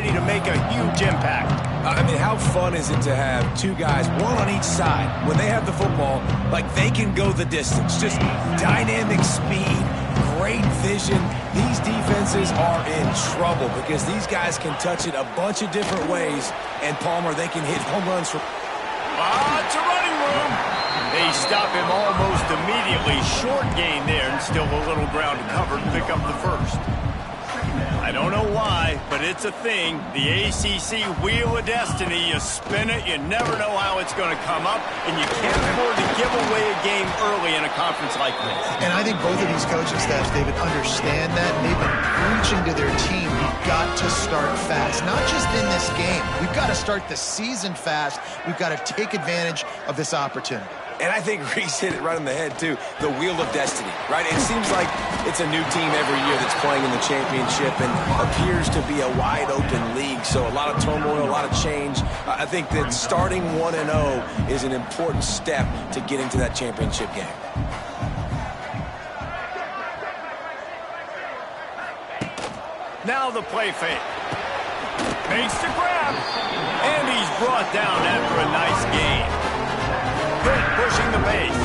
ready to make a huge impact. I mean, how fun is it to have two guys, one on each side, when they have the football, like they can go the distance. Just dynamic speed, great vision. These defenses are in trouble because these guys can touch it a bunch of different ways. And Palmer, they can hit home runs from... It's a running room. They stop him almost immediately. Short gain there and still a little ground to cover to pick up the first. I don't know why, but it's a thing. The ACC Wheel of Destiny, you spin it, you never know how it's going to come up, and you can't afford to give away a game early in a conference like this. And I think both of these coaching staffs, David, understand that, and they've been preaching to their team, we've got to start fast. Not just in this game. We've got to start the season fast. We've got to take advantage of this opportunity. And I think Reese hit it right on the head, too. The Wheel of Destiny, right? It seems like it's a new team every year that's playing in the championship and appears to be a wide-open league. So a lot of turmoil, a lot of change. I think that starting 1-0 is an important step to getting to that championship game. Now the play fake. Makes the grab. And he's brought down after a nice gain. Pitt pushing the pace.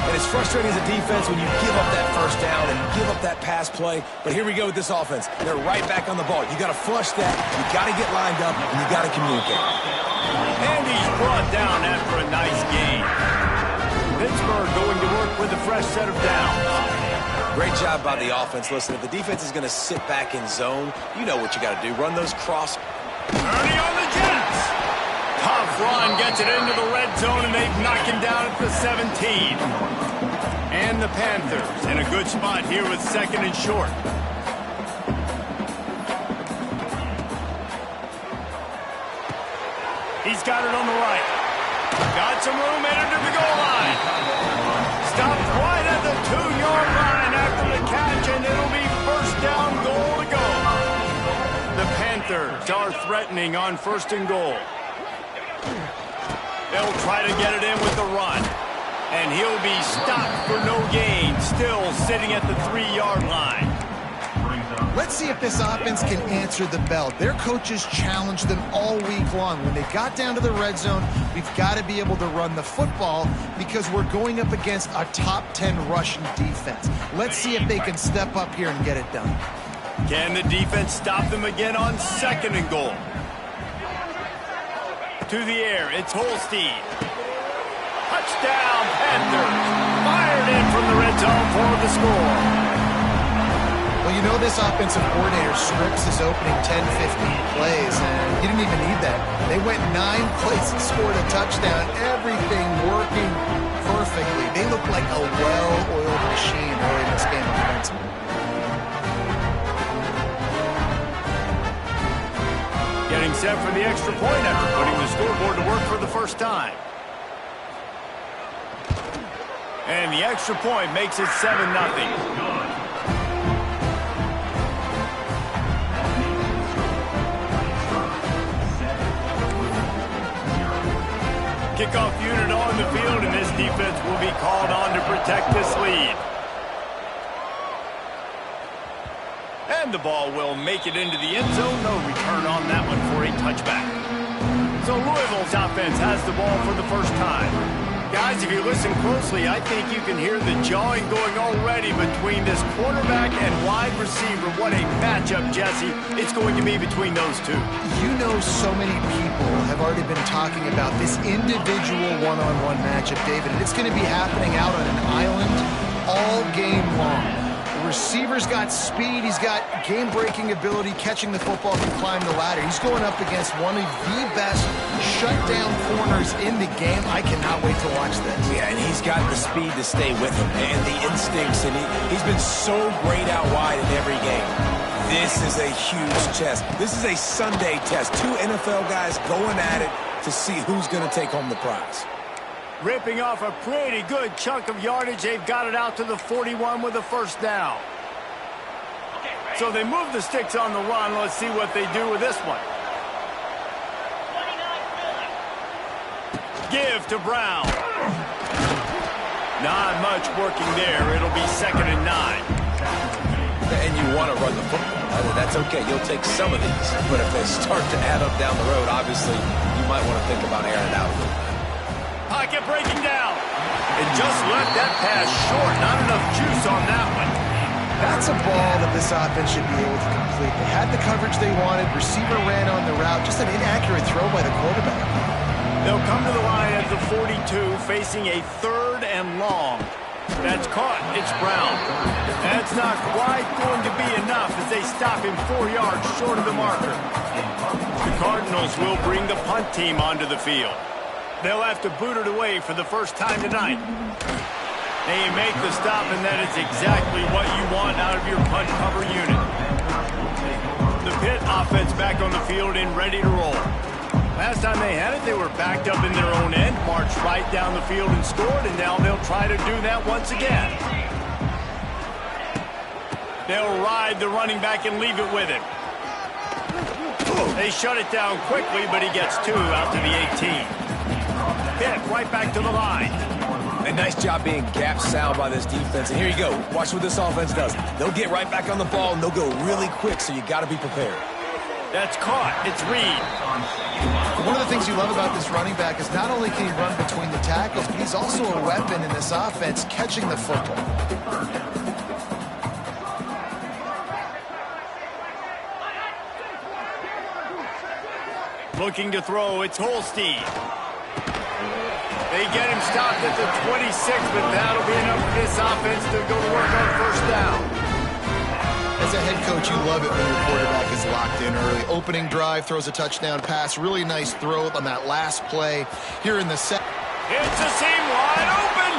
And it's frustrating as a defense when you give up that first down and give up that pass play. But here we go with this offense. They're right back on the ball. You got to flush that. You got to get lined up, and you got to communicate. And he's brought down after a nice gain. Pittsburgh going to work with a fresh set of downs. Great job by the offense. Listen, if the defense is going to sit back in zone, you know what you got to do. Run those cross. Ernie on the Jets. Tough run gets it into the red zone, and they've knocked him down at the 17. And the Panthers in a good spot here with second and short. He's got it on the right. Got some room, entered to the goal line. Stopped right at the 2-yard line after the catch, and it'll be first down, goal to go. The Panthers are threatening on first and goal. They'll try to get it in with the run. And he'll be stopped for no gain, still sitting at the 3-yard line. Let's see if this offense can answer the bell. Their coaches challenged them all week long. When they got down to the red zone, we've got to be able to run the football because we're going up against a top 10 rushing defense. Let's see if they can step up here and get it done. Can the defense stop them again on second and goal? To the air, it's Holstein. Touchdown, Panthers. Fired in from the red zone for the score. Well, you know this offensive coordinator scripts his opening 10, 15 plays, and he didn't even need that. They went 9 plays and scored a touchdown. Everything working perfectly. They look like a well-oiled machine early in this game offensively. Getting set for the extra point after putting the scoreboard to work for the first time. And the extra point makes it 7-0. Kickoff unit on the field, and this defense will be called on to protect this lead. And the ball will make it into the end zone. No return on that one for a touchback. So Louisville's offense has the ball for the first time. Guys, if you listen closely, I think you can hear the jawing going already between this quarterback and wide receiver. What a matchup, Jesse, it's going to be between those two. You know, so many people have already been talking about this individual one-on-one matchup, David. And it's going to be happening out on an island all game long. The receiver's got speed. He's got game-breaking ability, catching the football, can climb the ladder. He's going up against one of the best shutdown corners in the game. I cannot wait to watch this. Yeah, and he's got the speed to stay with him and the instincts, and he's been so great out wide in every game. This is a huge test. This is a Sunday test. 2 NFL guys going at it to see who's going to take home the prize. Ripping off a pretty good chunk of yardage. They've got it out to the 41 with a first down. So they move the sticks on the run. Let's see what they do with this one. Give to Brown. Not much working there. It'll be 2nd and 9. And you want to run the football. That's okay. You'll take some of these. But if they start to add up down the road, obviously, you might want to think about airing it out a little bit. Pocket breaking down. It just left that pass short. Not enough juice on that one. That's a ball that this offense should be able to complete. They had the coverage they wanted. Receiver ran on the route. Just an inaccurate throw by the quarterback. They'll come to the line at the 42, facing a 3rd and long. That's caught. It's Brown. That's not quite going to be enough as they stop him 4 yards short of the marker. The Cardinals will bring the punt team onto the field. They'll have to boot it away for the first time tonight. They make the stop, and that is exactly what you want out of your punt cover unit. The Pitt offense back on the field and ready to roll. Last time they had it, they were backed up in their own end, marched right down the field and scored, and now they'll try to do that once again. They'll ride the running back and leave it with him. They shut it down quickly, but he gets 2 out to the 18. Pitt right back to the line. A nice job being gap sound by this defense. And here you go. Watch what this offense does. They'll get right back on the ball, and they'll go really quick, so you got to be prepared. That's caught. It's Reed. One of the things you love about this running back is not only can he run between the tackles, but he's also a weapon in this offense catching the football. Looking to throw. It's Holstein. They get him stopped at the 26, but that'll be enough for this offense to go to work on 1st down. As a head coach, you love it when your quarterback is locked in early. Opening drive, throws a touchdown pass. Really nice throw on that last play here in the second. It's a seam wide open.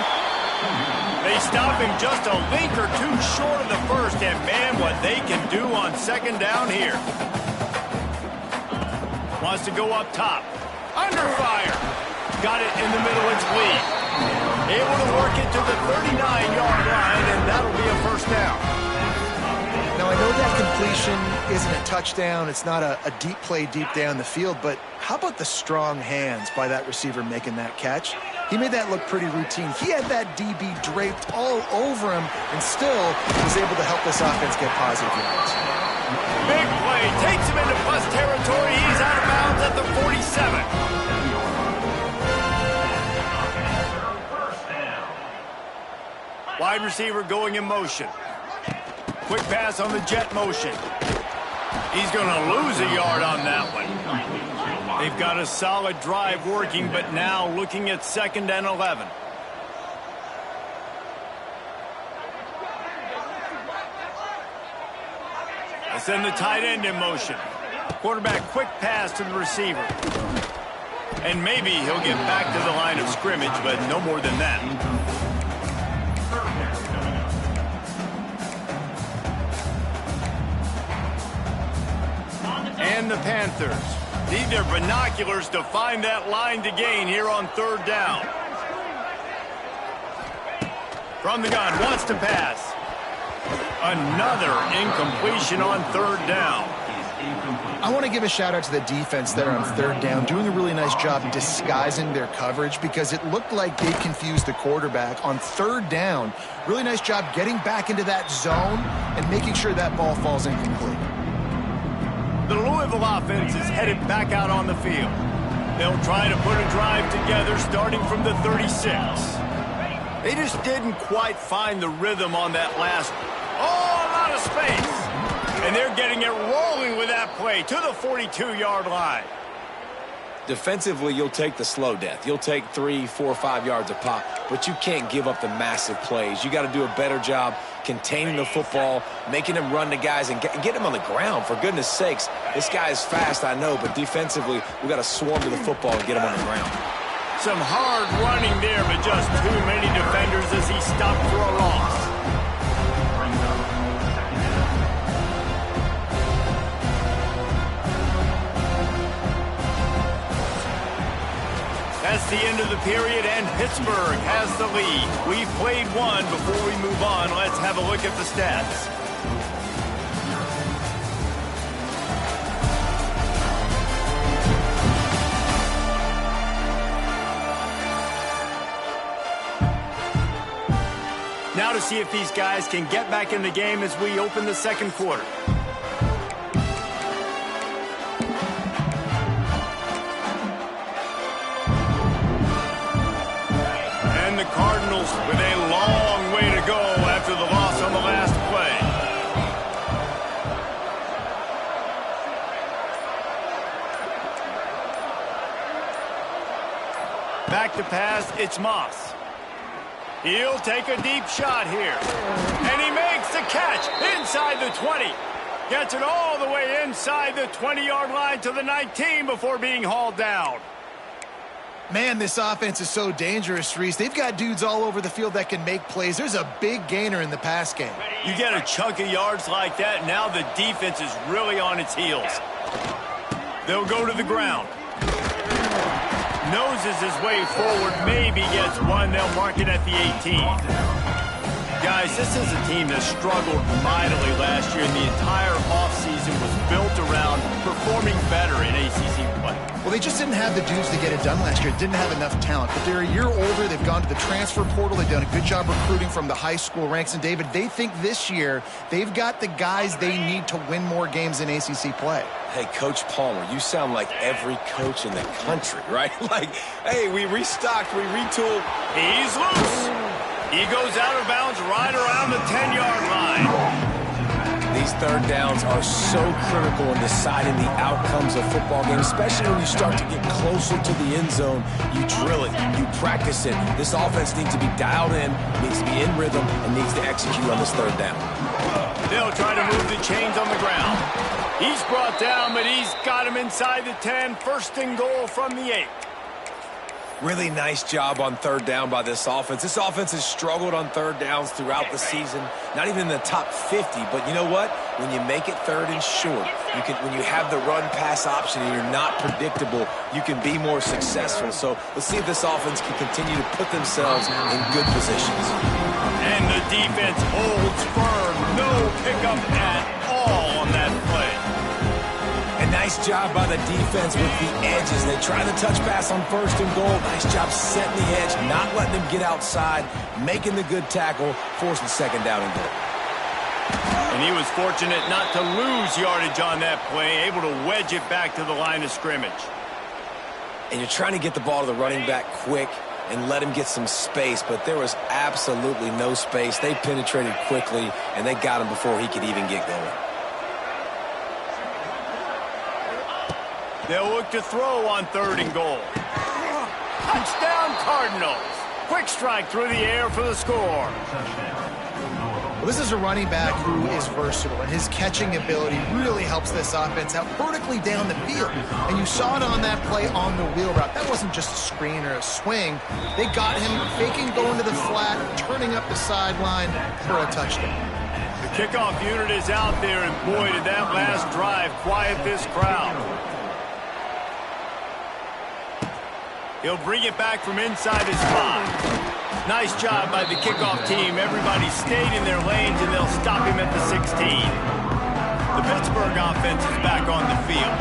They stop him just a link or 2 short of the first, and man, what they can do on 2nd down here. Wants to go up top. Under fire. Got it in the middle. It's Lee. Able to work it to the 39-yard line, and that'll be a 1st down. Now, I know that completion isn't a touchdown. It's not a deep play deep down the field, but how about the strong hands by that receiver making that catch? He made that look pretty routine. He had that DB draped all over him and still was able to help this offense get positive yards. Big play. Takes him into plus territory. He's out of bounds at the 47. Wide receiver going in motion. Quick pass on the jet motion. He's going to lose a yard on that one. They've got a solid drive working, but now looking at 2nd and 11. They send the tight end in motion. Quarterback quick pass to the receiver. And maybe he'll get back to the line of scrimmage, but no more than that. And the Panthers need their binoculars to find that line to gain here on 3rd down. From the gun, wants to pass. Another incompletion on 3rd down. I want to give a shout out to the defense there on 3rd down, doing a really nice job disguising their coverage because it looked like they confused the quarterback on 3rd down. Really nice job getting back into that zone and making sure that ball falls incomplete. The Louisville offense is headed back out on the field. They'll try to put a drive together starting from the 36. They just didn't quite find the rhythm on that last one. Oh, a lot of space. And they're getting it rolling with that play to the 42-yard line. Defensively, you'll take the slow death. You'll take 3, 4, 5 yards a pop, but you can't give up the massive plays. You got to do a better job containing the football, making them run the guys, and get them on the ground. For goodness sakes, this guy is fast, I know, but defensively, we got to swarm to the football and get him on the ground. Some hard running there, but just too many defenders as he stopped for a loss. That's the end of the period, and Pittsburgh has the lead. We've played one. Before we move on, let's have a look at the stats. Now to see if these guys can get back in the game as we open the second quarter. And the Cardinals with a long way to go after the loss on the last play. Back to pass, it's Moss. He'll take a deep shot here. And he makes the catch inside the 20. Gets it all the way inside the 20-yard line to the 19 before being hauled down. Man, this offense is so dangerous, Reese. They've got dudes all over the field that can make plays. There's a big gainer in the pass game. You get a chunk of yards like that, now the defense is really on its heels. They'll go to the ground. Noses his way forward, maybe gets one. They'll mark it at the 18. Guys, this is a team that struggled mightily last year, and the entire offseason was built around performing better in ACC play. Well, they just didn't have the dudes to get it done last year. Didn't have enough talent. But they're a year older. They've gone to the transfer portal. They've done a good job recruiting from the high school ranks. And, David, they think this year they've got the guys they need to win more games in ACC play. Hey, Coach Palmer, you sound like every coach in the country, right? Like, hey, we restocked, we retooled. He's loose. He goes out of bounds right around the 10-yard line. These third downs are so critical in deciding the outcomes of football games, especially when you start to get closer to the end zone. You drill it, you practice it. This offense needs to be dialed in, needs to be in rhythm, and needs to execute on this third down. They'll try to move the chains on the ground. He's brought down, but he's got him inside the 10. First and goal from the 8. Really nice job on third down by this offense. This offense has struggled on third downs throughout the season. Not even in the top 50, but you know what? When you make it third and short, when you have the run-pass option and you're not predictable, you can be more successful. So let's see if this offense can continue to put themselves in good positions. And the defense holds firm. No pickup at all on that play. A nice job by the defense with the edges. They try the touch pass on first and goal. Nice job setting the edge, not letting them get outside, making the good tackle, forcing second down and goal. And he was fortunate not to lose yardage on that play, able to wedge it back to the line of scrimmage. And you're trying to get the ball to the running back quick and let him get some space, but there was absolutely no space. They penetrated quickly, and they got him before he could even get going. They'll look to throw on third and goal. Touchdown Cardinals. Quick strike through the air for the score. Well, this is a running back who is versatile, and his catching ability really helps this offense out vertically down the field. And you saw it on that play on the wheel route. That wasn't just a screen or a swing. They got him faking going to the flat, turning up the sideline for a touchdown. The kickoff unit is out there, and boy, did that last drive quiet this crowd. He'll bring it back from inside his 5. Nice job by the kickoff team. Everybody stayed in their lanes, and they'll stop him at the 16. The Pittsburgh offense is back on the field.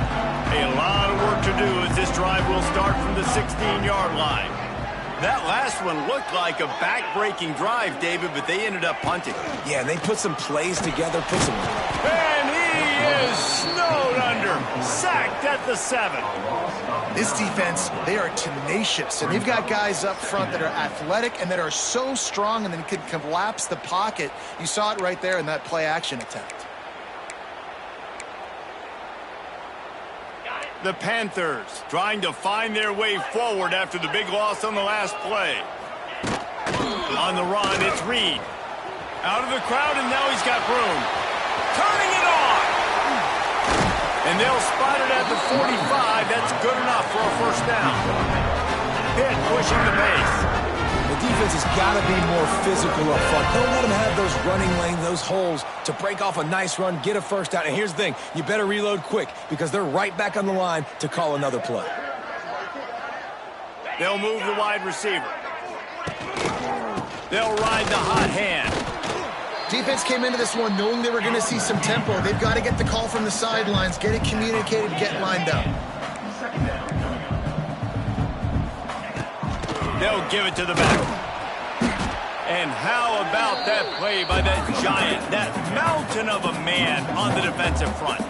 A lot of work to do as this drive will start from the 16-yard line. That last one looked like a back-breaking drive, David, but they ended up punting. Yeah, and they put some plays together, And he is snowed under, sacked at the 7. This defense, they are tenacious, and they've got guys up front that are athletic and that are so strong and then can collapse the pocket. You saw it right there in that play-action attempt. The Panthers trying to find their way forward after the big loss on the last play. On the run, it's Reed. Out of the crowd, and now he's got room. Turning it on! And they'll spot it at the 45. That's good enough for a first down. Pitt pushing the pace. The defense has got to be more physical up front. Don't let them have those running lanes, those holes to break off a nice run, get a first down. And here's the thing, you better reload quick because they're right back on the line to call another play. They'll move the wide receiver. They'll ride the hot hand. Defense came into this one knowing they were going to see some tempo. They've got to get the call from the sidelines, get it communicated, get lined up. They'll give it to the back. And how about that play by that giant, that mountain of a man on the defensive front?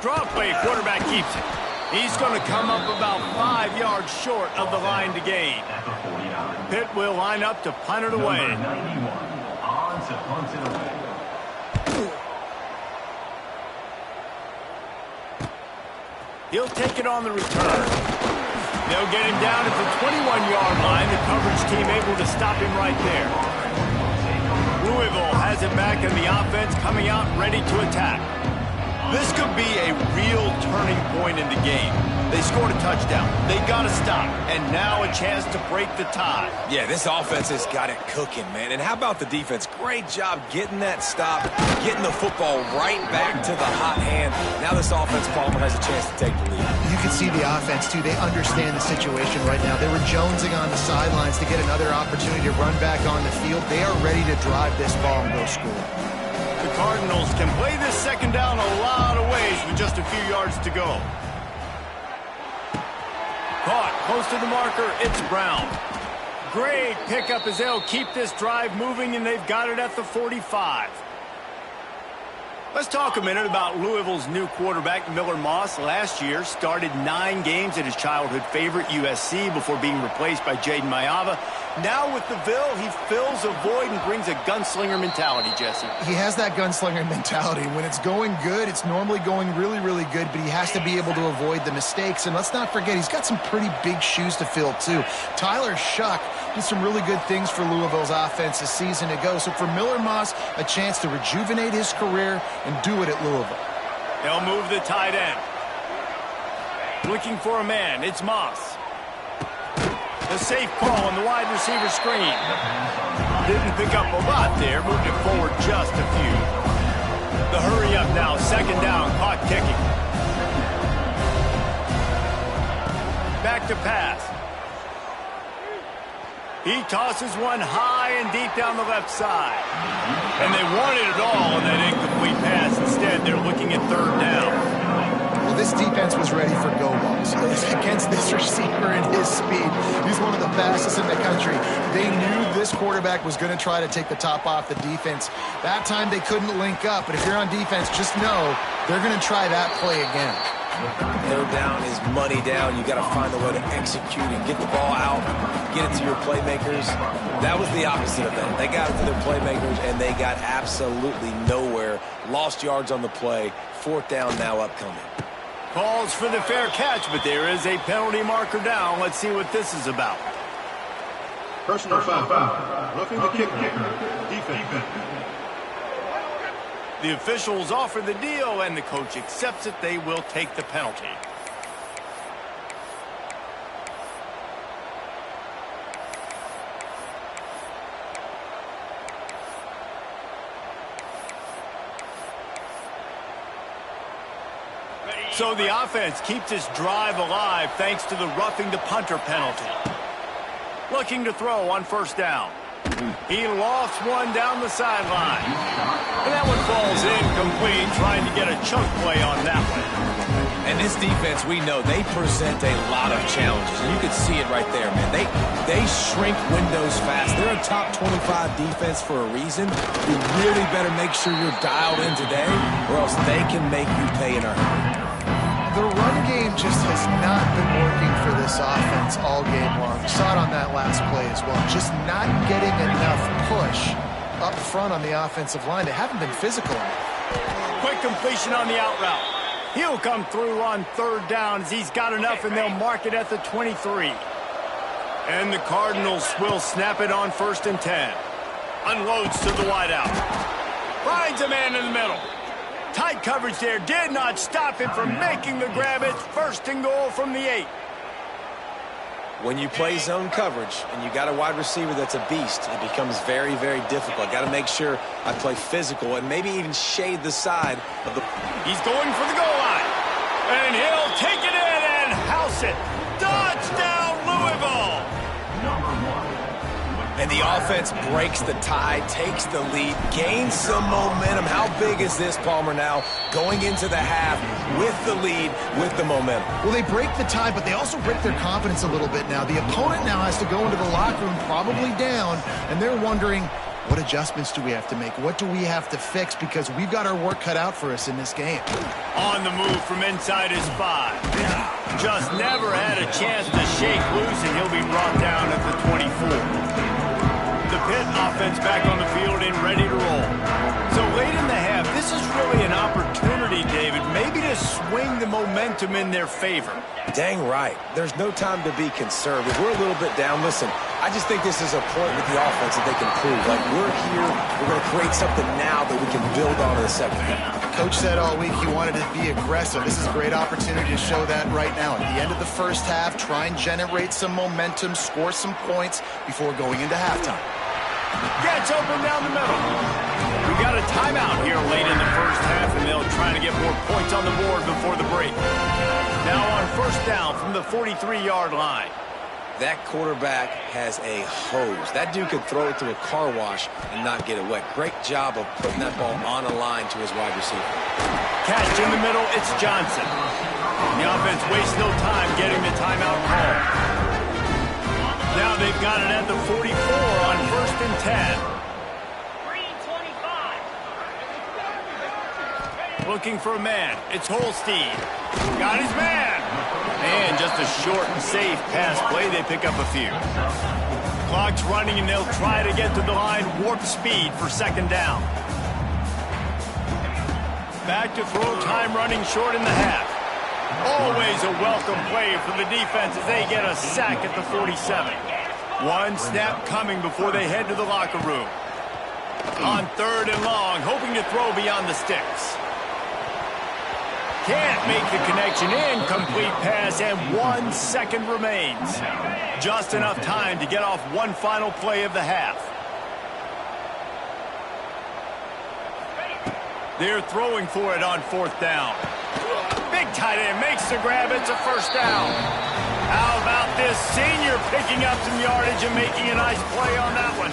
Draw play, quarterback keeps it. He's going to come up about 5 yards short of the line to gain. Pitt will line up to punt it away. He'll take it on the return. They'll get him down at the 21-yard line. The coverage team able to stop him right there. Louisville has it back in the offense, coming out ready to attack. This could be a real turning point in the game. They scored a touchdown. They got to stop. And now a chance to break the tie. Yeah, this offense has got it cooking, man. And how about the defense? Great job getting that stop, getting the football right back to the hot hand. Now this offense, Palmer, has a chance to take the lead. You can see the offense, too. They understand the situation right now. They were jonesing on the sidelines to get another opportunity to run back on the field. They are ready to drive this ball and go score. The Cardinals can play this second down a lot of ways with just a few yards to go. Caught close to the marker, it's Brown. Great pickup as they'll keep this drive moving, and they've got it at the 45. Let's talk a minute about Louisville's new quarterback, Miller Moss. Last year, started 9 games at his childhood favorite, USC, before being replaced by Jaden Mayava. Now with the Ville, he fills a void and brings a gunslinger mentality, Jesse. He has that gunslinger mentality. When it's going good, it's normally going really, really good, but he has to be able to avoid the mistakes. And let's not forget, he's got some pretty big shoes to fill, too. Tyler Shuck did some really good things for Louisville's offense a season ago. So for Miller Moss, a chance to rejuvenate his career and do it at Louisville. They'll move the tight end. Looking for a man, it's Moss. The safe call on the wide receiver screen. Didn't pick up a lot there, moved it forward just a few. The hurry up now, second down, clock ticking. Back to pass. He tosses one high and deep down the left side. And they wanted it all on that incomplete pass. Instead, they're looking at third down. Well, this defense was ready for go balls. Against this receiver and his speed, he's one of the fastest in the country. They knew this quarterback was going to try to take the top off the defense. That time they couldn't link up, but if you're on defense, just know they're going to try that play again. Third down is money down. You got to find a way to execute and get the ball out, get it to your playmakers. That was the opposite of that. They got it to their playmakers, and they got absolutely nowhere. Lost yards on the play. Fourth down now upcoming. Calls for the fair catch, but there is a penalty marker down. Let's see what this is about. Personal foul. Roughing the kicker. Defense. The officials offer the deal, and the coach accepts it. They will take the penalty. So the offense keeps this drive alive thanks to the roughing the punter penalty. Looking to throw on first down. He lofts one down the sideline. And that one falls incomplete, trying to get a chunk play on that one. And this defense, we know, they present a lot of challenges. And you can see it right there, man. They shrink windows fast. They're a top 25 defense for a reason. You really better make sure you're dialed in today, or else they can make you pay in a hurry. The run game just has not been working for this offense all game long. You saw it on that last play as well. Just not getting enough push up front on the offensive line. They haven't been physical enough. Quick completion on the out route. He'll come through on third down as he's got enough, and they'll mark it at the 23. And the Cardinals will snap it on 1st and 10. Unloads to the wideout. Finds a man in the middle. Tight coverage there did not stop him from making the grab. It's 1st and goal from the 8. When you play zone coverage and you got a wide receiver that's a beast, it becomes very, very difficult. Got to make sure I play physical and maybe even shade the side of the... He's going for the goal line. And he'll take it in and house it. Touchdown, Louisville! And And the offense breaks the tie, takes the lead, gains some momentum. How big is this, Palmer, now going into the half with the lead, with the momentum? Well, they break the tie, but they also break their confidence a little bit now. The opponent now has to go into the locker room probably down, and they're wondering, what adjustments do we have to make? What do we have to fix? Because we've got our work cut out for us in this game. On the move from inside his 5. Just never had a chance to shake loose, and he'll be brought down at the 24. The Pitt offense back on the field and ready to roll. So late in the half, this is really an opportunity, David, maybe to swing the momentum in their favor. Dang right. There's no time to be conservative. We're a little bit down. Listen, I just think this is a point with the offense that they can prove. Like, we're here, we're going to create something now that we can build on in the second half. Coach said all week he wanted to be aggressive. This is a great opportunity to show that right now. At the end of the first half, try and generate some momentum, score some points before going into halftime. Gets open down the middle. We got a timeout here late in the first half, and they'll try to get more points on the board before the break. Now on first down from the 43-yard line. That quarterback has a hose. That dude could throw it through a car wash and not get it wet. Great job of putting that ball on a line to his wide receiver. Catch in the middle, it's Johnson. The offense wastes no time getting the timeout call. Now they've got it at the 44 on first and 10. Looking for a man. It's Holstein. Got his man. And just a short and safe pass play. They pick up a few. Clock's running, and they'll try to get to the line. Warp speed for second down. Back to throw time, running short in the half. Always a welcome play for the defense as they get a sack at the 47. One snap coming before they head to the locker room. On third and long, hoping to throw beyond the sticks. Can't make the connection. Incomplete pass, and 1 second remains. Just enough time to get off one final play of the half. They're throwing for it on fourth down. Big tight end makes the grab. It's a first down. How about this senior picking up some yardage and making a nice play on that one?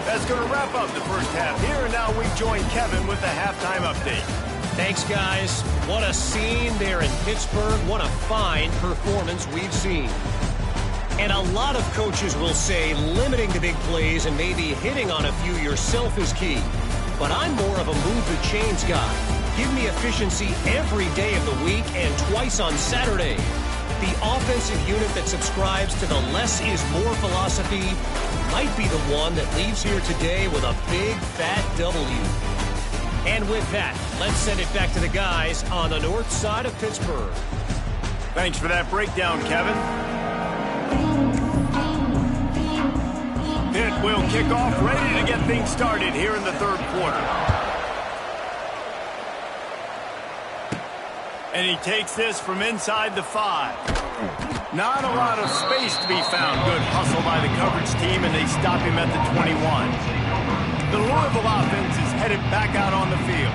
That's going to wrap up the first half here, and now we join Kevin with the halftime update. Thanks, guys. What a scene there in Pittsburgh. What a fine performance we've seen. And a lot of coaches will say limiting the big plays and maybe hitting on a few yourself is key. But I'm more of a move the chains guy. Give me efficiency every day of the week and twice on Saturday. The offensive unit that subscribes to the less is more philosophy might be the one that leaves here today with a big fat W. And with that, let's send it back to the guys on the north side of Pittsburgh. Thanks for that breakdown, Kevin. Pitt will kick off, ready to get things started here in the third quarter. And he takes this from inside the 5. Not a lot of space to be found. Good hustle by the coverage team, and they stop him at the 21. The Louisville offense is headed back out on the field.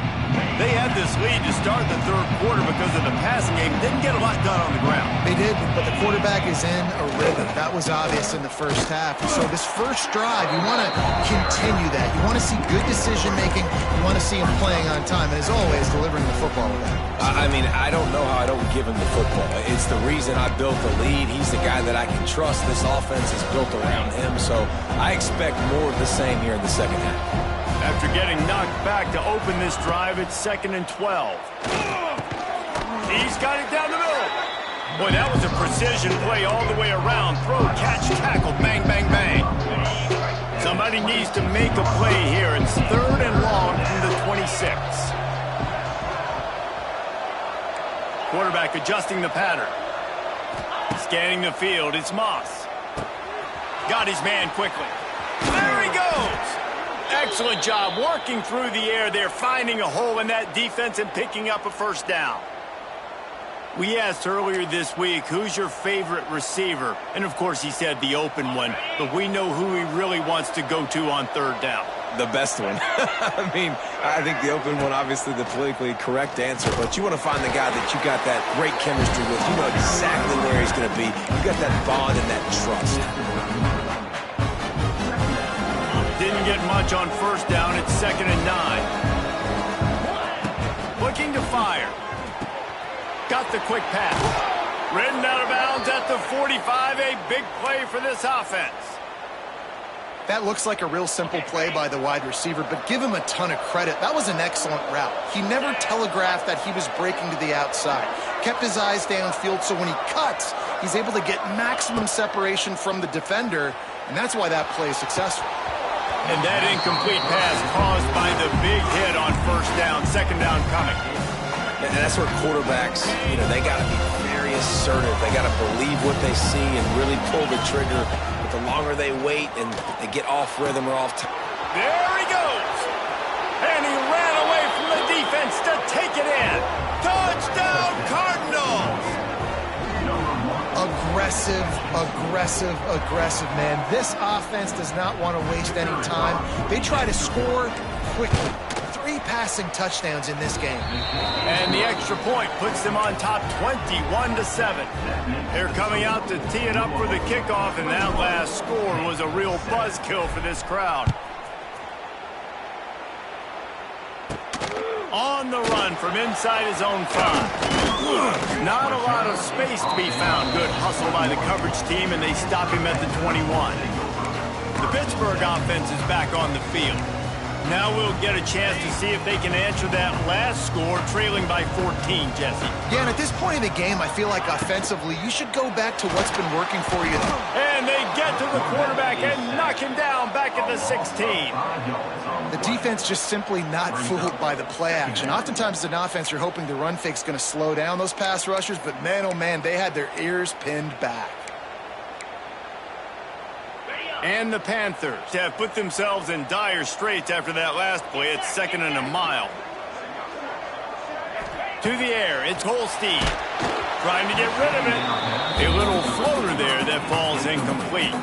They had this lead to start the third quarter because of the passing game. Didn't get a lot done on the ground. They did, but the quarterback is in a rhythm. That was obvious in the first half. And so this first drive, you want to continue that. You want to see good decision-making. You want to see him playing on time. And as always, delivering the football with that. I mean, I don't know how I don't give him the football. It's the reason I built the lead. He's the guy that I can trust. This offense is built around him. So I expect more of the same here in the second half. After getting knocked back to open this drive, it's 2nd and 12. He's got it down the middle. Boy, that was a precision play all the way around. Throw, catch, tackle, bang, bang, bang. Somebody needs to make a play here. It's 3rd and long from the 26. Quarterback adjusting the pattern. Scanning the field, it's Moss. Got his man quickly. There he goes. Excellent job working through the air there, finding a hole in that defense and picking up a first down. We asked earlier this week, who's your favorite receiver? And, of course, he said the open one, but we know who he really wants to go to on third down. The best one. I mean, I think the open one, obviously the politically correct answer, but you want to find the guy that you got that great chemistry with. You know exactly where he's going to be. You got that bond and that trust. didn't get much on first down. It's 2nd and 9. Looking to fire. Got the quick pass. Ridden out of bounds at the 45. A big play for this offense. That looks like a real simple play by the wide receiver, but give him a ton of credit. That was an excellent route. He never telegraphed that he was breaking to the outside. Kept his eyes downfield, so when he cuts, he's able to get maximum separation from the defender, and that's why that play is successful. And that incomplete pass caused by the big hit on first down, 2nd down coming. And that's where quarterbacks, they got to be very assertive. They got to believe what they see and really pull the trigger. But the longer they wait and they get off rhythm or off time. There he goes. And he ran away from the defense to take it in. Touchdown, Cardinals. Aggressive, aggressive, aggressive, man. This offense does not want to waste any time. They try to score quickly. 3 passing touchdowns in this game. And the extra point puts them on top 21-7. They're coming out to tee it up for the kickoff, and that last score was a real buzzkill for this crowd. On the run from inside his own 5. Not a lot of space to be found. Good hustle by the coverage team, and they stop him at the 21. The Pittsburgh offense is back on the field. Now we'll get a chance to see if they can answer that last score, trailing by 14, Jesse. Yeah, and at this point in the game, I feel like offensively, you should go back to what's been working for you. And they get to the quarterback and knock him down back at the 16. The defense just simply not fooled by the play action. Oftentimes as an offense, you're hoping the run fake's going to slow down those pass rushers, but man, oh man, they had their ears pinned back. And the Panthers have put themselves in dire straits after that last play. It's 2nd and a mile. To the air, it's Holstein. Trying to get rid of it. A little floater there that falls incomplete.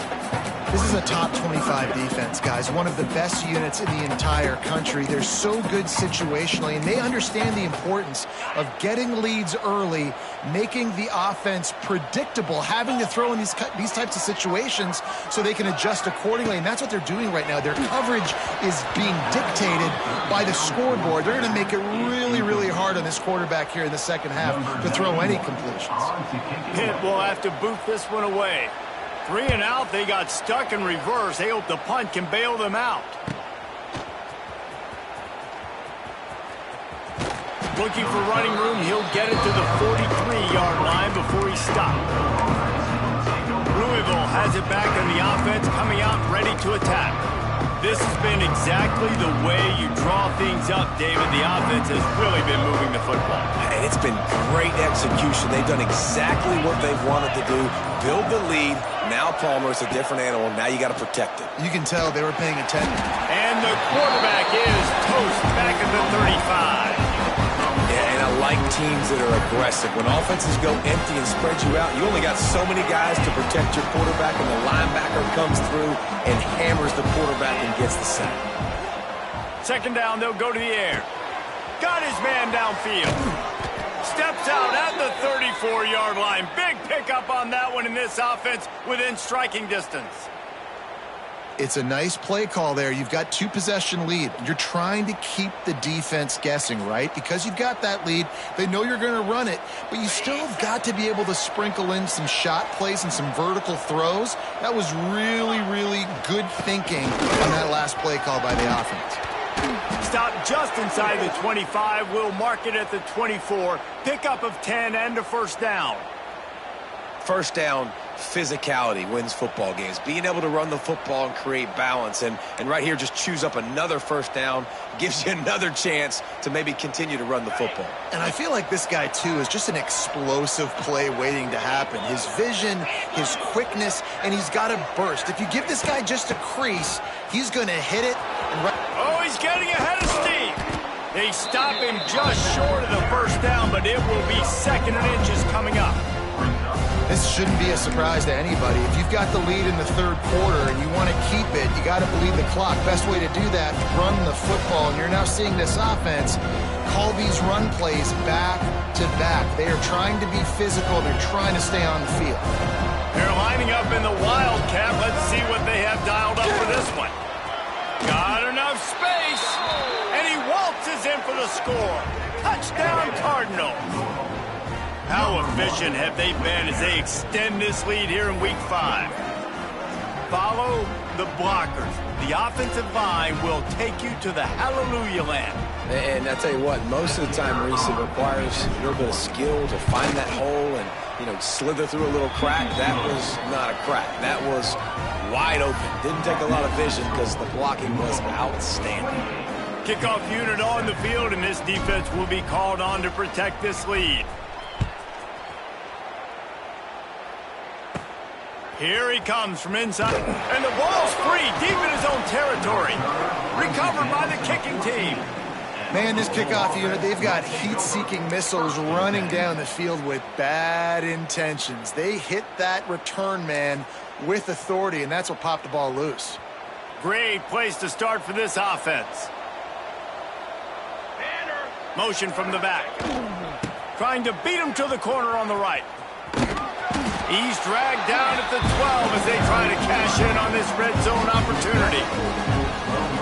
This is a top 25 defense, guys. One of the best units in the entire country. They're so good situationally, and they understand the importance of getting leads early, making the offense predictable, having to throw in these types of situations so they can adjust accordingly, and that's what they're doing right now. Their coverage is being dictated by the scoreboard. They're going to make it really, really hard on this quarterback here in the second half to throw any completions. Pitt will have to boot this one away. 3 and out, they got stuck in reverse. They hope the punt can bail them out. Looking for running room, he'll get it to the 43-yard line before he stopped. Louisville has it back on the offense, coming out ready to attack. This has been exactly the way you draw things up, David. The offense has really been moving the football. And it's been great execution. They've done exactly what they've wanted to do. Build the lead. Now Palmer's a different animal. Now you got to protect it. You can tell they were paying attention. And the quarterback is toast back at the 35. Yeah, and I like teams that are aggressive. When offenses go empty and spread you out, you only got so many guys to protect your quarterback, and the linebacker comes through and hammers the quarterback and gets the sack. 2nd down, they'll go to the air. Got his man downfield. Steps out at the 34-yard line. Big pickup on that one in this offense within striking distance. It's a nice play call there. You've got 2-possession lead. You're trying to keep the defense guessing, right? Because you've got that lead. They know you're going to run it, but you still have got to be able to sprinkle in some shot plays and some vertical throws. That was really, really good thinking on that last play call by the offense. Stop just inside the 25. We'll mark it at the 24. Pickup of 10 and a first down. First down, physicality wins football games. Being able to run the football and create balance. And right here, just choose up another first down. Gives you another chance to maybe continue to run the football. And I feel like this guy, too, is just an explosive play waiting to happen. His vision, his quickness, and he's got a burst. If you give this guy just a crease, he's going to hit it. Oh, he's getting ahead of steam. They stop him just short of the first down, but it will be 2nd and inches coming up. This shouldn't be a surprise to anybody. If you've got the lead in the 3rd quarter and you want to keep it, you got to bleed the clock. Best way to do that, run the football. And you're now seeing this offense call these run plays back to back. They are trying to be physical. They're trying to stay on the field. They're lining up in the Wildcat. Let's see what they have dialed up for this one. the score. Touchdown, Cardinals. How efficient have they been as they extend this lead here in Week 5? Follow the blockers. The offensive line will take you to the hallelujah land. And I tell you what, most of the time, Reese, it requires a little bit of skill to find that hole and, slither through a little crack. That was not a crack. That was wide open. Didn't take a lot of vision because the blocking was outstanding. Kickoff unit on the field, and this defense will be called on to protect this lead. Here he comes from inside, and the ball's free deep in his own territory. Recovered by the kicking team. Man, this kickoff unit, they've got heat-seeking missiles running down the field with bad intentions. They hit that return man with authority, and that's what popped the ball loose. Great place to start for this offense. Motion from the back. Trying to beat him to the corner on the right. He's dragged down at the 12 as they try to cash in on this red zone opportunity.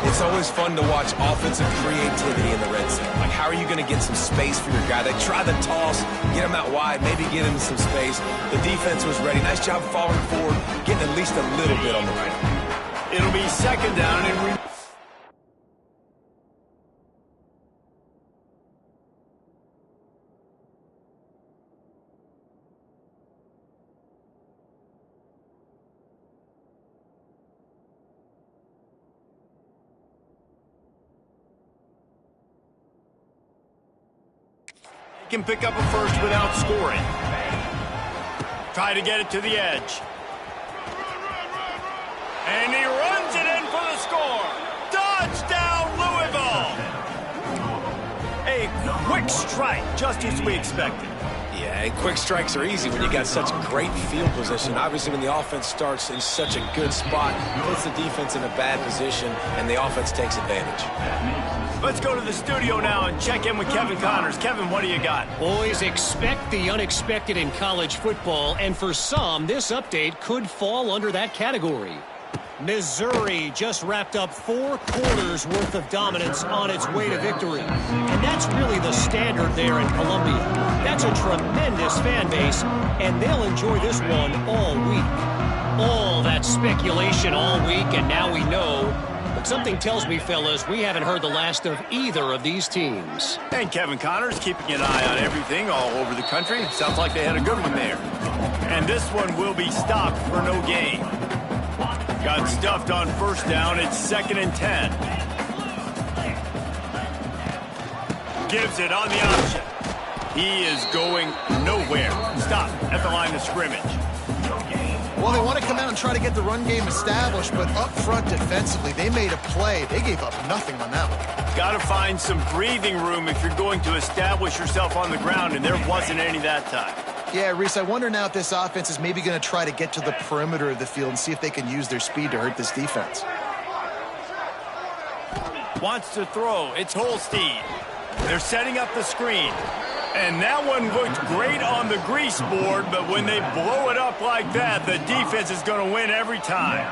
It's always fun to watch offensive creativity in the red zone. Like, how are you going to get some space for your guy? They try the toss, get him out wide, maybe get him some space. The defense was ready. Nice job following forward, getting at least a little bit on the right. It'll be second down and can pick up a first without scoring. Try to get it to the edge. And he runs it in for the score. Touchdown, Louisville! A quick strike, just as we expected. Yeah, and quick strikes are easy when you got such great field position. Obviously, when the offense starts in such a good spot, it puts the defense in a bad position, and the offense takes advantage. Let's go to the studio now and check in with Kevin Connors. Kevin, what do you got? Boys, expect the unexpected in college football, and for some, this update could fall under that category. Missouri just wrapped up 4 quarters worth of dominance on its way to victory. And that's really the standard there in Columbia. That's a tremendous fan base, and they'll enjoy this one all week. All that speculation all week, and now we know. But something tells me, fellas, we haven't heard the last of either of these teams. And Kevin Connors keeping an eye on everything all over the country. Sounds like they had a good one there. And this one will be stopped for no gain. Got stuffed on first down. It's 2nd and 10. Gives it on the option. He is going nowhere. Stop at the line of scrimmage. Well, they want to come out and try to get the run game established, but up front defensively, they made a play. They gave up nothing on that one. Got to find some breathing room if you're going to establish yourself on the ground, and there wasn't any that time. Yeah, Reese, I wonder now if this offense is maybe going to try to get to the perimeter of the field and see if they can use their speed to hurt this defense. Wants to throw. It's Holstein. They're setting up the screen. And that one looked great on the grease board, but when they blow it up like that, the defense is going to win every time.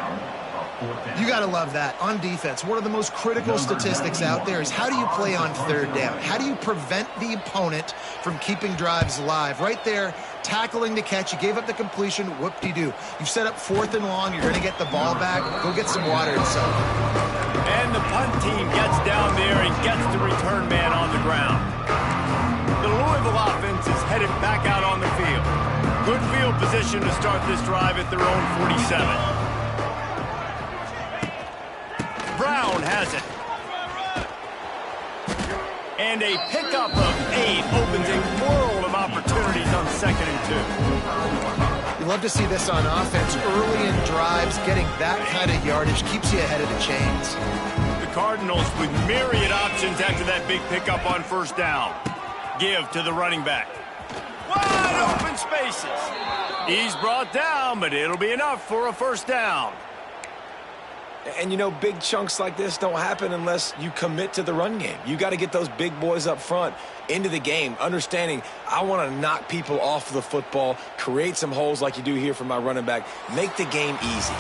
You got to love that. On defense, one of the most critical statistics out there is how do you play on 3rd down? How do you prevent the opponent from keeping drives alive? Right there, tackling the catch. You gave up the completion. Whoop-de-doo. You've set up 4th and long. You're going to get the ball back. Go get some water and soak. And the punt team gets down there and gets the return man on the ground. The Louisville offense is headed back out on the field. Good field position to start this drive at their own 47. Brown has it. And a pickup of 8 opens a world of opportunities on 2nd and 2. You love to see this on offense. Early in drives, getting that kind of yardage keeps you ahead of the chains. The Cardinals with myriad options after that big pickup on first down. Give to the running back. Wide open spaces. He's brought down, but it'll be enough for a first down. And, you know, big chunks like this don't happen unless you commit to the run game. You got to get those big boys up front into the game, understanding I want to knock people off the football, create some holes like you do here for my running back, make the game easy.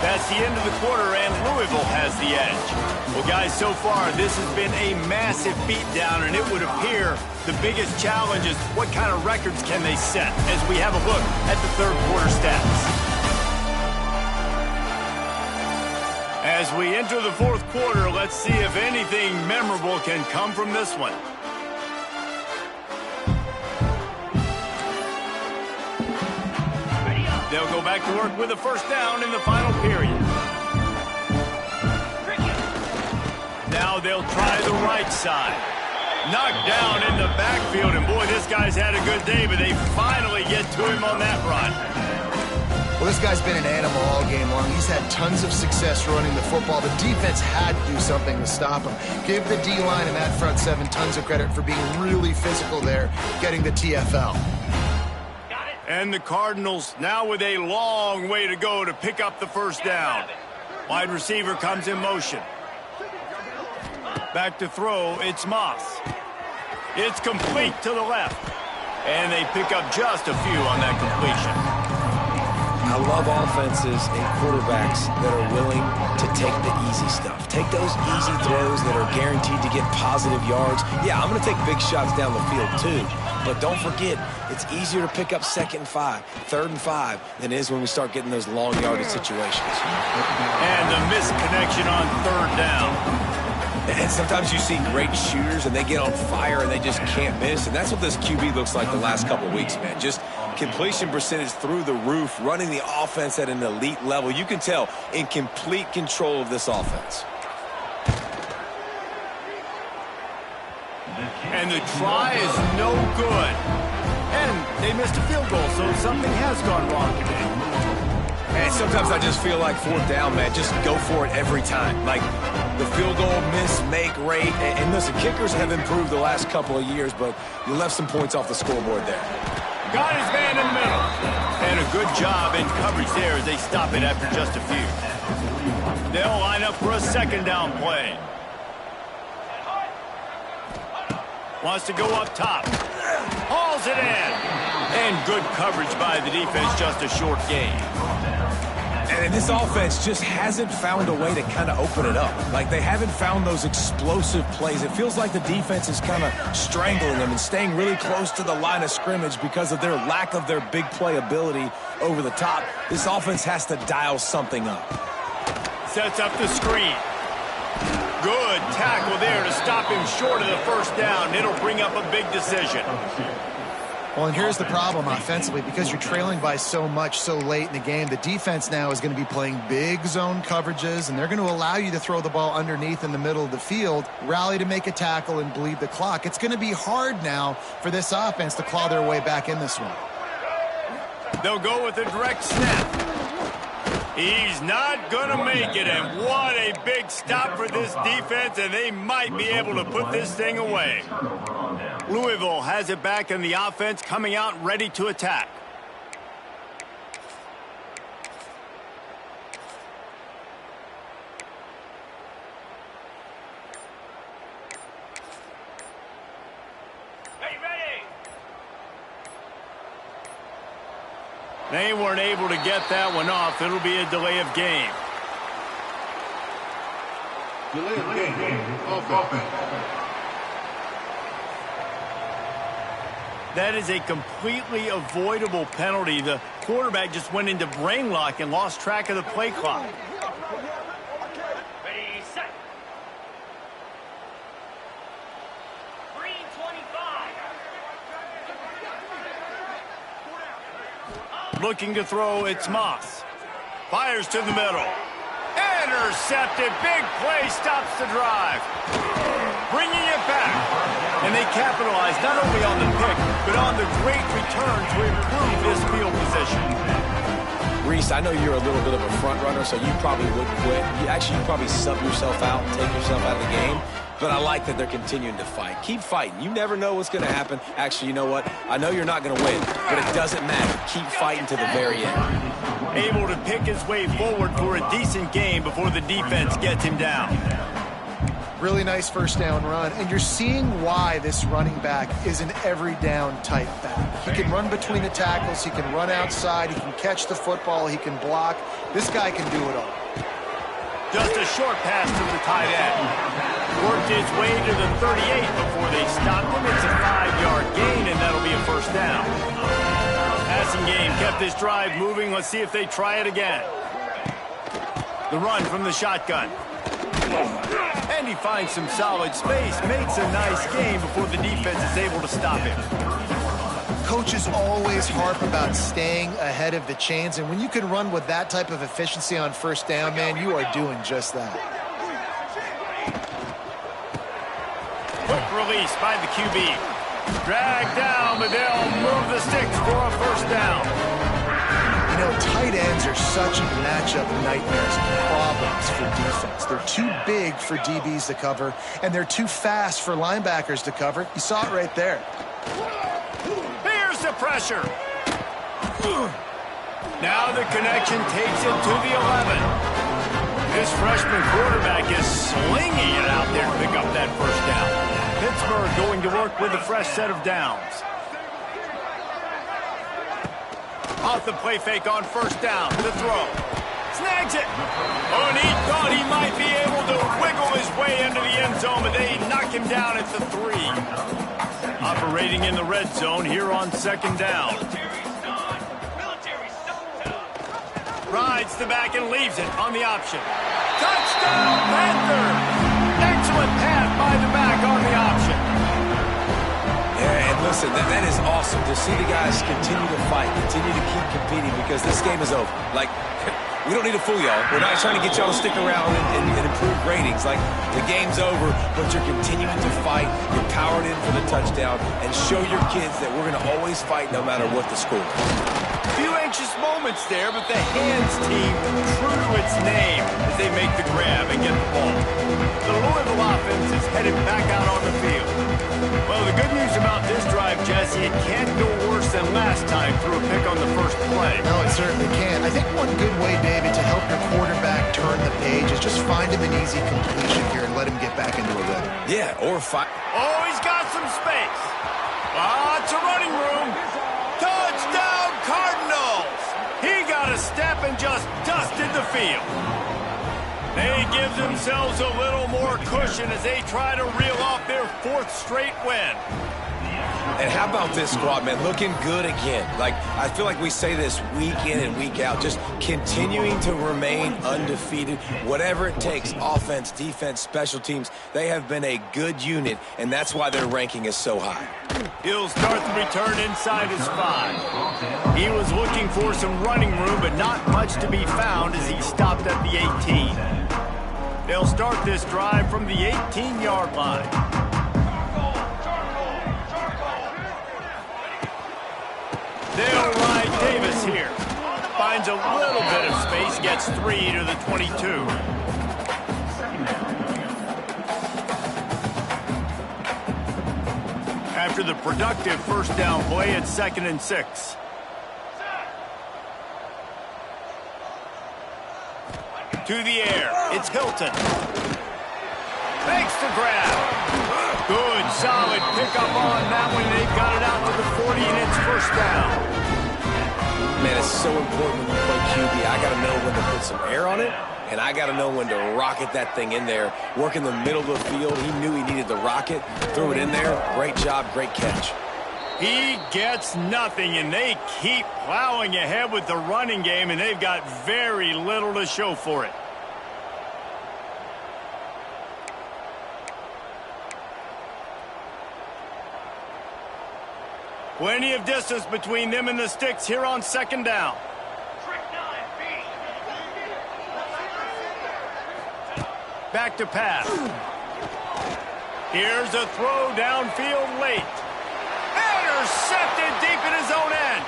That's the end of the quarter, and Louisville has the edge. Well, guys, so far this has been a massive beatdown, and it would appear the biggest challenge is what kind of records can they set as we have a look at the third quarter stats. As we enter the fourth quarter, let's see if anything memorable can come from this one. They'll go back to work with a first down in the final period. Now they'll try the right side. Knocked down in the backfield, and boy, this guy's had a good day, but they finally get to him on that run. Well, this guy's been an animal all game long. He's had tons of success running the football. The defense had to do something to stop him. Give the D-line and that front seven tons of credit for being really physical there, getting the TFL. And the Cardinals now with a long way to go to pick up the first down. Wide receiver comes in motion. Back to throw, it's Moss. It's complete to the left. And they pick up just a few on that completion. I love offenses and quarterbacks that are willing to take the easy stuff. Take those easy throws that are guaranteed to get positive yards. Yeah, I'm going to take big shots down the field too. But don't forget, it's easier to pick up 2nd and 5, 3rd and 5 than it is when we start getting those long yardage situations. And a misconnection on 3rd down. And sometimes you see great shooters and they get on fire and they just can't miss. And that's what this QB looks like the last couple weeks, man. Just completion percentage through the roof, running the offense at an elite level. You can tell in complete control of this offense. And the try is no good. And they missed a field goal, so something has gone wrong today. And sometimes I just feel like 4th down, man. Just go for it every time. Like the field goal miss-make rate. And listen, kickers have improved the last couple of years, but you left some points off the scoreboard there. Got his man in the middle. And a good job in coverage there as they stop it after just a few. They'll line up for a 2nd down play. Wants to go up top. Hauls it in. And good coverage by the defense, just a short gain. And this offense just hasn't found a way to kind of open it up. Like, they haven't found those explosive plays. It feels like the defense is kind of strangling them and staying really close to the line of scrimmage because of their lack of their big play ability over the top. This offense has to dial something up. Sets up the screen. Good tackle there to stop him short of the first down. It'll bring up a big decision. Well, and here's the problem offensively. Because you're trailing by so much so late in the game, the defense now is going to be playing big zone coverages, and they're going to allow you to throw the ball underneath in the middle of the field, rally to make a tackle, and bleed the clock. It's going to be hard now for this offense to claw their way back in this one. They'll go with a direct snap. He's not going to make it, and what a big stop for this defense, and they might be able to put this thing away. Louisville has it back in the offense, coming out ready to attack. They weren't able to get that one off. It'll be a delay of game. Delay of game. Offense. That is a completely avoidable penalty. The quarterback just went into brain lock and lost track of the play clock. Ready, set. Green 25. Looking to throw, it's Moss. Fires to the middle. Intercepted. Big play stops the drive. Bringing it back. And they capitalize not only on the pick, but on the great return to improve this field position. Reese, I know you're a little bit of a front runner, so you probably would quit. You probably sub yourself out and take yourself out of the game. But I like that they're continuing to fight. Keep fighting. You never know what's going to happen. Actually, you know what? I know you're not going to win, but it doesn't matter. Keep fighting to the very end. able to pick his way forward for a decent gain before the defense gets him down. Really nice first down run, and you're seeing why this running back is an every down type back. He can run between the tackles, he can run outside, he can catch the football, he can block. This guy can do it all. Just a short pass to the tight end. Worked his way to the 38 before they stopped him. It's a 5-yard gain, and that'll be a first down. Passing game kept this drive moving. Let's see if they try it again. The run from the shotgun. And he finds some solid space, makes a nice gain before the defense is able to stop him. Coaches always harp about staying ahead of the chains, and when you can run with that type of efficiency on first down, man, you are doing just that. Quick release by the QB. Dragged down, but they'll move the sticks for a first down. You know, tight ends are such matchup nightmares and problems for defense. They're too big for DBs to cover, and they're too fast for linebackers to cover. You saw it right there. Here's the pressure. Now the connection takes it to the 11. This freshman quarterback is slinging it out there to pick up that first down. Pittsburgh going to work with a fresh set of downs. Off the play fake on first down. The throw. Snags it. Oh, and he thought he might be able to wiggle his way into the end zone, but they knock him down at the 3. Operating in the red zone here on second down. Rides the back and leaves it on the option. Touchdown, Panthers! Excellent pass by the back on the option. Yeah, and listen, that is awesome to see the guys continue to fight, continue to keep competing, because this game is over. Like, we don't need to fool y'all. We're not trying to get y'all to stick around and improve ratings. Like, the game's over, but you're continuing to fight. You're powered in for the touchdown, and show your kids that we're going to always fight no matter what the score. Few anxious moments there, but the hands team true to its name as they make the grab and get the ball. The Louisville offense is headed back out on the field. Well, the good news about this drive, Jesse, it can't go worse than last time through a pick on the first play. No, it certainly can't. I think one good way, David, to help your quarterback turn the page is just find him an easy completion here and let him get back into a rhythm. Yeah, or fight. Oh, he's got some space. Lots of running room. Touchdown, Cardinals! He got a step and just dusted the field. They give themselves a little more cushion as they try to reel off their 4th straight win. And how about this squad, man? Looking good again. Like, I feel like we say this week in and week out, just continuing to remain undefeated. Whatever it takes, offense, defense, special teams, they have been a good unit, and that's why their ranking is so high. He'll start the return inside his 5. He was looking for some running room, but not much to be found as he stopped at the 18. They'll start this drive from the 18-yard line. They'll ride Davis here. Finds a little bit of space, gets 3 to the 22. After the productive first down play, it's 2nd and 6. To the air, it's Hilton. Makes the grab. Good, solid pickup on that one. They've got it out to the 40, and it's first down. Man, it's so important when you play QB. I got to know when to put some air on it, and I got to know when to rocket that thing in there. Work in the middle of the field. He knew he needed to rocket. Threw it in there. Great job, great catch. He gets nothing, and they keep plowing ahead with the running game, and they've got very little to show for it. Plenty of distance between them and the sticks here on second down. Back to pass. Here's a throw downfield late. Intercepted deep in his own end.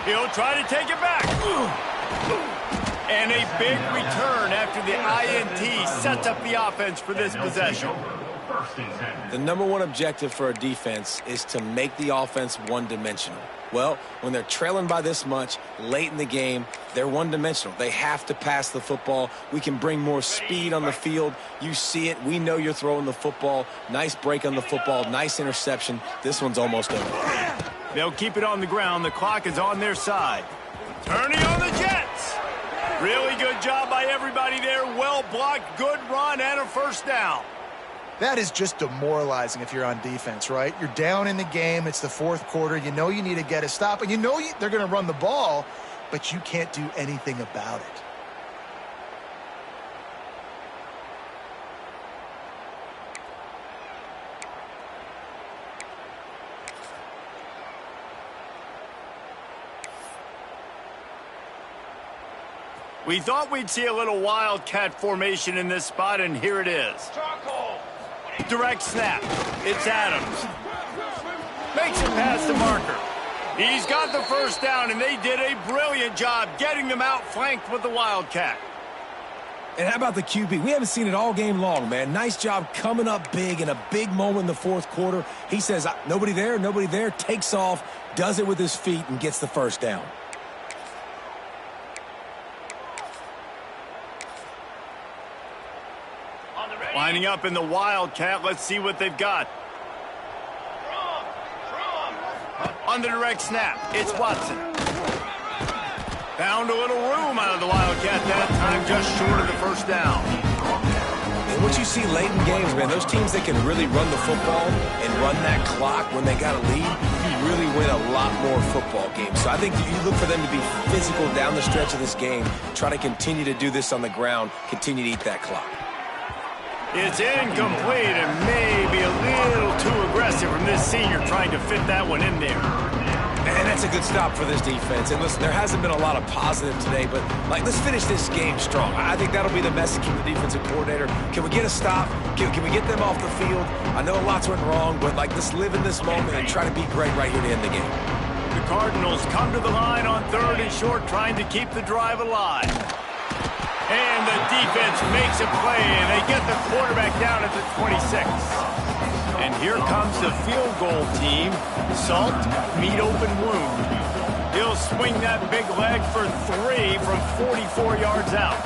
He'll try to take it back. And a big return after the INT sets up the offense for this possession. The number one objective for a defense is to make the offense one-dimensional. Well, when they're trailing by this much late in the game, they're one-dimensional. They have to pass the football. We can bring more speed on the field. You see it. We know you're throwing the football. Nice break on the football. Nice interception. This one's almost over. They'll keep it on the ground. The clock is on their side. Turning on the Jets. Really good job by everybody there. Well blocked, good run, and a first down. That is just demoralizing if you're on defense, right? You're down in the game. It's the fourth quarter. You know you need to get a stop, and you know they're going to run the ball, but you can't do anything about it. We thought we'd see a little wildcat formation in this spot, and here it is. Direct snap. It's Adams. Makes it past the marker. He's got the first down, and they did a brilliant job getting them out flanked with the wildcat. And how about the QB? We haven't seen it all game long, man. Nice job coming up big in a big moment in the fourth quarter. He says, nobody there, takes off, does it with his feet, and gets the first down. Lining up in the wildcat. Let's see what they've got. On the direct snap, it's Watson. Found a little room out of the wildcat that time, just short of the first down. And what you see late in games, man, those teams that can really run the football and run that clock when they got a lead, you really win a lot more football games. So I think you look for them to be physical down the stretch of this game, try to continue to do this on the ground, continue to eat that clock. It's incomplete and maybe a little too aggressive from this senior trying to fit that one in there. And that's a good stop for this defense. And listen, there hasn't been a lot of positive today, but let's finish this game strong. I think that'll be the message from the defensive coordinator. Can we get a stop? Can we get them off the field? I know lots went wrong, but let's live in this moment and try to be great right here to end the game. The Cardinals come to the line on 3rd and short, trying to keep the drive alive. And the defense makes a play, and they get the quarterback down at the 26. And here comes the field goal team. Salt, meat open wound. He'll swing that big leg for 3 from 44 yards out.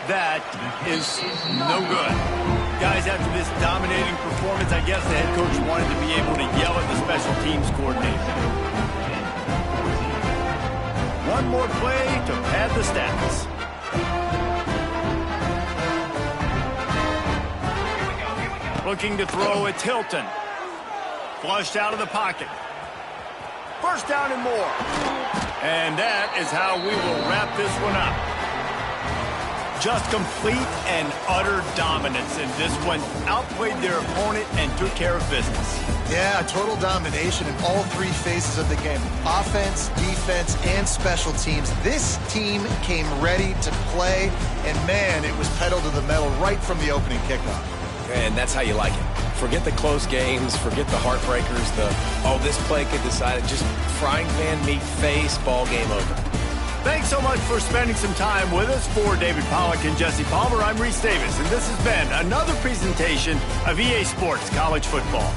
That is no good. Guys, after this dominating performance, I guess the head coach wanted to be able to yell at the special teams coordinator. One more play to pad the stats. Looking to throw, it's Hilton. Flushed out of the pocket. First down and more. And that is how we will wrap this one up. Just complete and utter dominance in this one. Outplayed their opponent and took care of business. Yeah, total domination in all 3 phases of the game. Offense, defense, and special teams. This team came ready to play, and man, it was pedal to the metal right from the opening kickoff. And that's how you like it. Forget the close games, forget the heartbreakers, this play could decide it. Just frying pan meat face, ball game over. Thanks so much for spending some time with us. For David Pollack and Jesse Palmer, I'm Reese Davis, and this has been another presentation of EA Sports College Football.